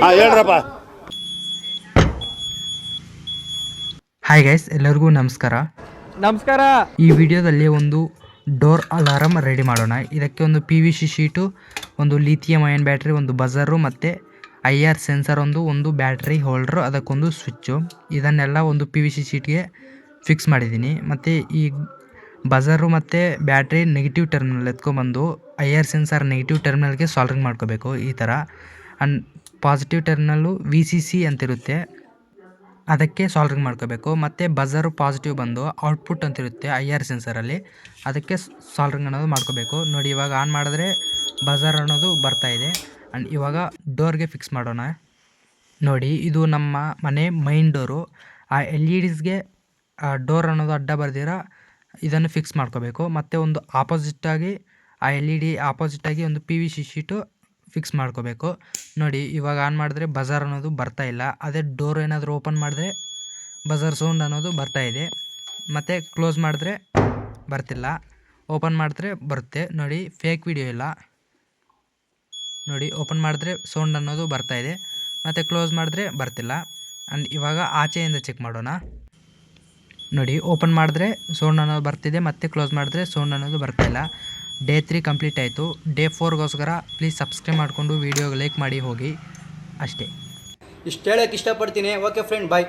ಹೇಳ್ರಪ್ಪ. Hi guys, ಎಲ್ಲರಿಗೂ ನಮಸ್ಕಾರ. ಈ ವಿಡಿಯೋದಲ್ಲಿ ಒಂದು ಡೋರ್ ಅಲಾರಮ್ ರೆಡಿ ಮಾಡೋಣ. ಇದಕ್ಕೆ ಒಂದು PVC ಶೀಟು, ಒಂದು ಲಿಥಿಯಂ ಅಯನ್ ಬ್ಯಾಟ್ರಿ, ಒಂದು ಬಜರು ಮತ್ತು IR ಸೆನ್ಸರ್, ಒಂದು ಬ್ಯಾಟ್ರಿ ಹೋಲ್ಡ್ರು, ಅದಕ್ಕೊಂದು ಸ್ವಿಚ್ಚು. ಇದನ್ನೆಲ್ಲ ಒಂದು PVC ಶೀಟ್ಗೆ ಫಿಕ್ಸ್ ಮಾಡಿದ್ದೀನಿ. ಮತ್ತು ಈ ಬಜರು ಮತ್ತು ಬ್ಯಾಟ್ರಿ ನೆಗೆಟಿವ್ ಟರ್ಮಿನಲ್ ಎತ್ಕೊಂಡ್ಬಂದು IR ಸೆನ್ಸರ್ ನೆಗೆಟಿವ್ ಟರ್ಮಿನಲ್ಗೆ ಸಾಲ್ಡ್ರಿಂಗ್ ಮಾಡ್ಕೋಬೇಕು. ಈ ಥರ ಪಾಸಿಟಿವ್ ಟರ್ಮಿನಲ್ಲು VCC ಅಂತಿರುತ್ತೆ, ಅದಕ್ಕೆ ಸಾಲ್ಡ್ರಿಂಗ್ ಮಾಡ್ಕೋಬೇಕು. ಮತ್ತು ಬಜರು ಪಾಸಿಟಿವ್ ಬಂದು ಔಟ್ಪುಟ್ ಅಂತಿರುತ್ತೆ IR ಸೆನ್ಸರಲ್ಲಿ, ಅದಕ್ಕೆ ಸಾಲ್ಡ್ರಿಂಗ್ ಅನ್ನೋದು ಮಾಡ್ಕೋಬೇಕು. ನೋಡಿ, ಇವಾಗ ಆನ್ ಮಾಡಿದ್ರೆ ಬಜರ್ ಅನ್ನೋದು ಬರ್ತಾಯಿದೆ. ಆ್ಯಂಡ್ ಇವಾಗ ಡೋರ್ಗೆ ಫಿಕ್ಸ್ ಮಾಡೋಣ. ನೋಡಿ, ಇದು ನಮ್ಮ ಮನೆ ಮೈನ್ ಡೋರು. ಆ LEDಸ್ಗೆ ಡೋರ್ ಅನ್ನೋದು ಅಡ್ಡ ಬರ್ದಿರ ಇದನ್ನು ಫಿಕ್ಸ್ ಮಾಡ್ಕೋಬೇಕು. ಮತ್ತು ಒಂದು ಆಪೋಸಿಟ್ಟಾಗಿ ಆ LED ಆಪೋಸಿಟ್ಟಾಗಿ ಒಂದು PVC ಶೀಟು ಫಿಕ್ಸ್ ಮಾಡ್ಕೋಬೇಕು. ನೋಡಿ, ಇವಾಗ ಆನ್ ಮಾಡಿದ್ರೆ ಬಜರ್ ಅನ್ನೋದು ಬರ್ತಾಯಿಲ್ಲ. ಅದೇ ಡೋರ್ ಏನಾದರೂ ಓಪನ್ ಮಾಡಿದ್ರೆ ಬಜರ್ ಸೌಂಡ್ ಅನ್ನೋದು ಬರ್ತಾಯಿದೆ. ಮತ್ತು ಕ್ಲೋಸ್ ಮಾಡಿದ್ರೆ ಬರ್ತಿಲ್ಲ, ಓಪನ್ ಮಾಡಿದ್ರೆ ಬರುತ್ತೆ. ನೋಡಿ, ಫೇಕ್ ವಿಡಿಯೋ ಇಲ್ಲ. ನೋಡಿ, ಓಪನ್ ಮಾಡಿದ್ರೆ ಸೌಂಡ್ ಅನ್ನೋದು ಬರ್ತಾಯಿದೆ, ಮತ್ತು ಕ್ಲೋಸ್ ಮಾಡಿದ್ರೆ ಬರ್ತಿಲ್ಲ. ಆ್ಯಂಡ್ ಇವಾಗ ಆಚೆಯಿಂದ ಚೆಕ್ ಮಾಡೋಣ. ನೋಡಿ, ಓಪನ್ ಮಾಡಿದ್ರೆ ಸೌಂಡ್ ಅನ್ನೋದು ಬರ್ತಿದೆ, ಮತ್ತು ಕ್ಲೋಸ್ ಮಾಡಿದ್ರೆ ಸೌಂಡ್ ಅನ್ನೋದು ಬರ್ತಾಯಿಲ್ಲ. ಡೇ 3 ಕಂಪ್ಲೀಟ್ ಆಯಿತು. ಡೇ 4ಗೋಸ್ಕರ ಪ್ಲೀಸ್ ಸಬ್ಸ್ಕ್ರೈಬ್ ಮಾಡಿಕೊಂಡು ವೀಡಿಯೋಗೆ ಲೈಕ್ ಮಾಡಿ ಹೋಗಿ. ಅಷ್ಟೇ. ಇಷ್ಟು ಹೇಳೋಕ್ಕೆ ಇಷ್ಟಪಡ್ತೀನಿ. ಓಕೆ ಫ್ರೆಂಡ್, ಬಾಯ್.